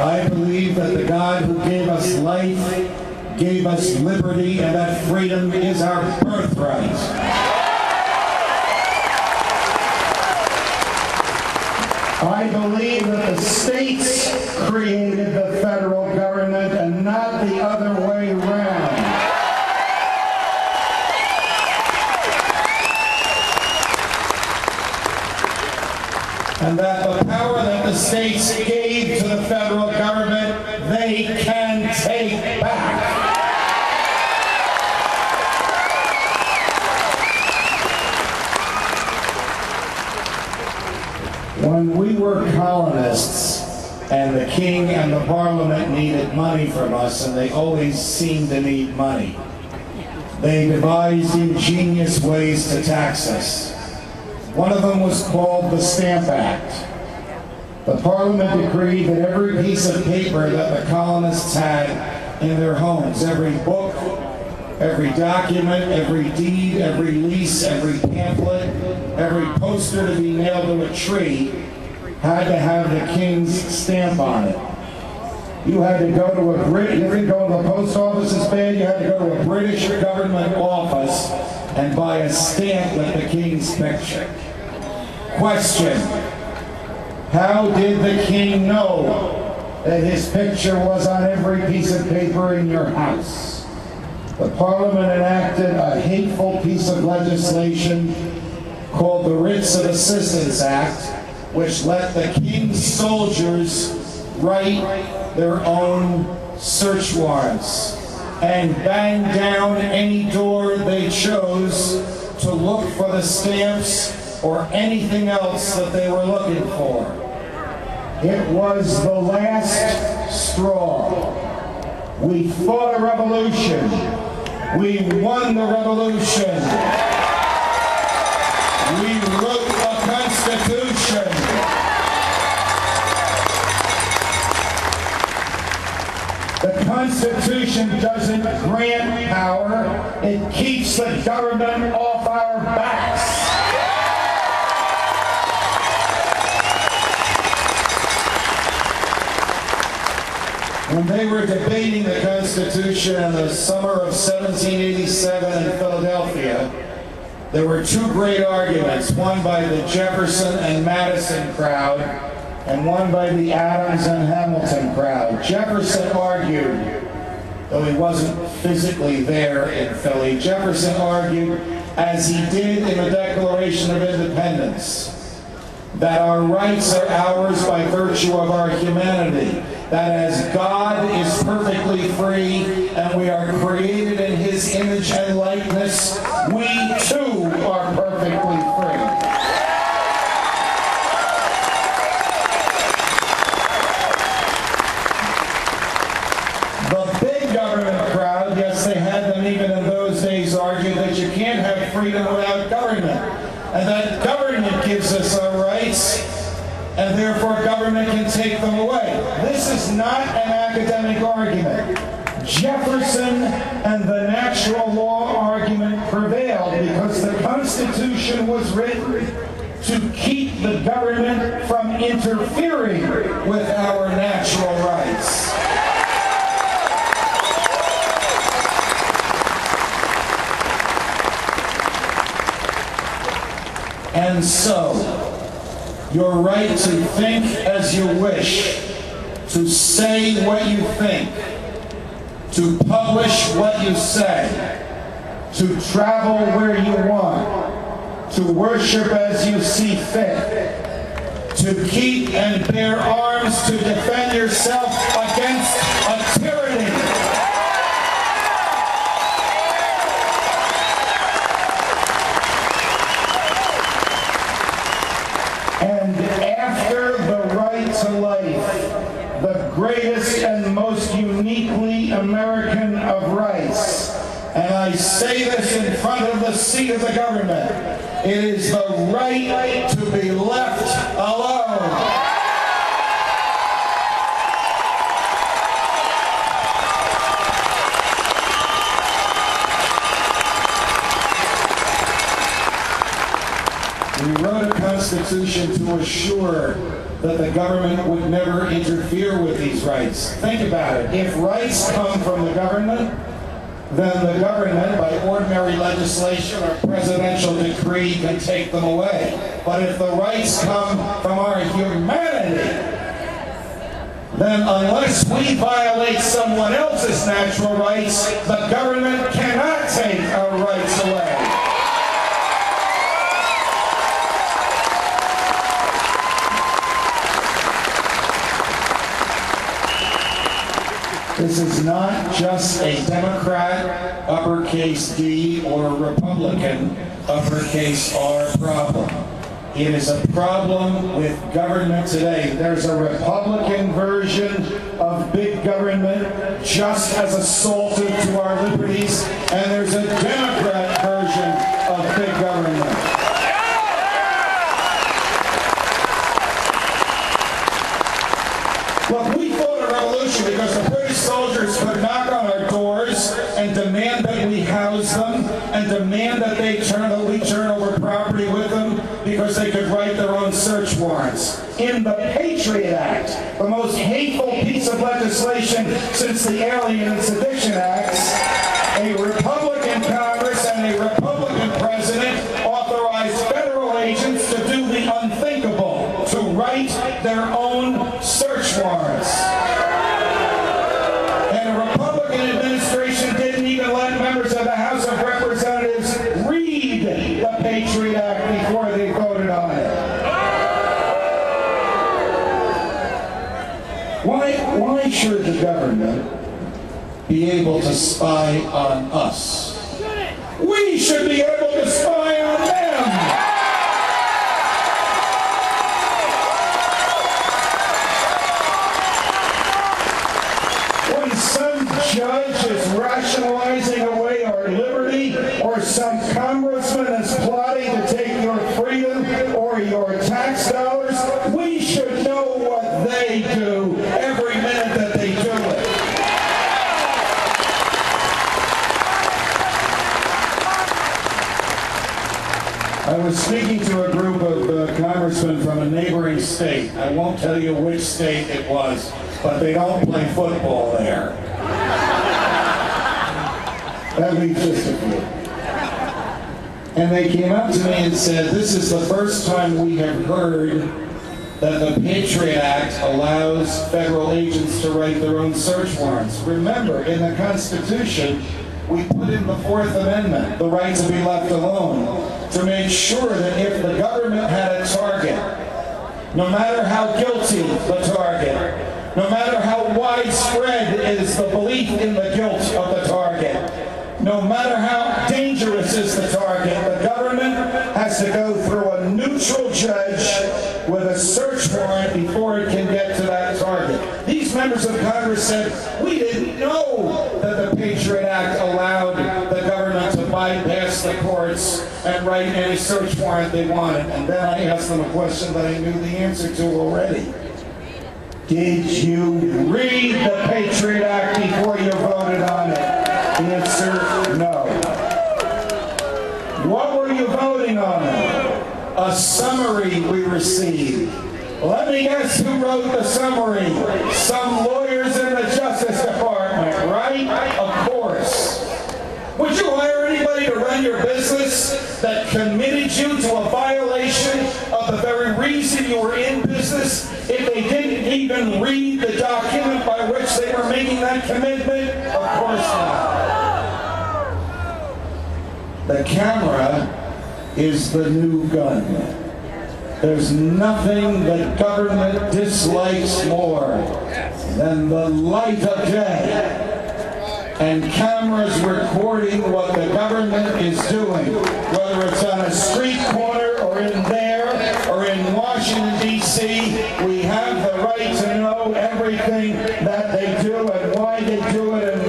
I believe that the God who gave us life, gave us liberty, and that freedom is our birthright. I believe that the states created the federal government and not the other way around. And that the power that the states gave to the federal government, they can take back. When we were colonists, and the king and the parliament needed money from us, and they always seemed to need money, they devised ingenious ways to tax us. One of them was called the Stamp Act. The Parliament decreed that every piece of paper that the colonists had in their homes, every book, every document, every deed, every lease, every pamphlet, every poster to be nailed to a tree, had to have the king's stamp on it. You had to go to the post office is bad, you had to go to a British government office and buy a stamp with the king's picture. Question: how did the king know that his picture was on every piece of paper in your house? The Parliament enacted a hateful piece of legislation called the Writs of Assistance Act, which let the king's soldiers write their own search warrants and bang down any door they chose to look for the stamps or anything else that they were looking for. It was the last straw. We fought a revolution. We won the revolution. We wrote a constitution. The Constitution doesn't grant power, it keeps the government off our backs. When they were debating the Constitution in the summer of 1787 in Philadelphia, there were two great arguments, one by the Jefferson and Madison crowd, and one by the Adams and Hamilton crowd. Jefferson argued, though he wasn't physically there in Philly, Jefferson argued, as he did in the Declaration of Independence, that our rights are ours by virtue of our humanity, that as God is perfectly free and we are created in His image and likeness, we too are perfectly free. The big government crowd, yes, they had them even in those days, argued that you can't have freedom without government, and that government gives us our rights, and therefore government can take them away. This is not an academic argument. Jefferson and the natural law argument prevailed because the Constitution was written to keep the government from interfering with our natural rights. And so, your right to think as you wish, to say what you think, to publish what you say, to travel where you want, to worship as you see fit, to keep and bear arms to defend yourself against a tyranny. And after the right to life, the greatest and most uniquely American of rights, and I say this in front of the seat of the government, it is the right to be left alone. We wrote a Constitution to assure that the government would never interfere with these rights. Think about it. If rights come from the government, then the government, by ordinary legislation or presidential decree, can take them away. But if the rights come from our humanity, then unless we violate someone else's natural rights, the government cannot take our rights away. This is not just a Democrat, uppercase D, or a Republican, uppercase R problem. It is a problem with government today. There's a Republican version of big government just as assaultive to our liberties, and there's a Democrat version of big government. Look, we fought a revolution because the British soldiers could knock on our doors and demand that we house them and demand that we turn over property with them because they could write their own search warrants. In the Patriot Act, the most hateful piece of legislation since the Alien and Sedition Acts, a Republican Congress and a Republican president authorized federal agents to do the unthinkable, to write their own search warrants. And a Republican administration didn't even let members of the House of Representatives read the Patriot Act before they voted on it. Why should the government be able to spy on us? We should be able to spy on them! Judge is rationalizing away our liberty, or some congressman is plotting to take your freedom or your tax dollars, we should know what they do every minute that they do it. I was speaking to a group of congressmen from a neighboring state. I won't tell you which state it was, but they don't play football there. That leaves just a few. And they came up to me and said, this is the first time we have heard that the Patriot Act allows federal agents to write their own search warrants. Remember, in the Constitution, we put in the Fourth Amendment, the right to be left alone, to make sure that if the government had a target, no matter how guilty the target, no matter how widespread is the belief in the guilt of the target, no matter how dangerous is the target, the government has to go through a neutral judge with a search warrant before it can get to that target. These members of Congress said, we didn't know that the Patriot Act allowed the government to bypass the courts and write any search warrant they wanted. And then I asked them a question that I knew the answer to already. Did you read the Patriot Act before you voted on it? Answer, no. What were you voting on? A summary we received. Let me guess who wrote the summary. Some lawyers in the Justice Department, right? Of course. Would you hire anybody to run your business that committed you to a violation of the very reason you were in business if they didn't even read the document by which they were making that commitment? Of course not. The camera is the new gun. There's nothing that government dislikes more than the light of day and cameras recording what the government is doing, whether it's on a street corner or in there or in Washington, D.C. We have the right to know everything that they do and why they do it and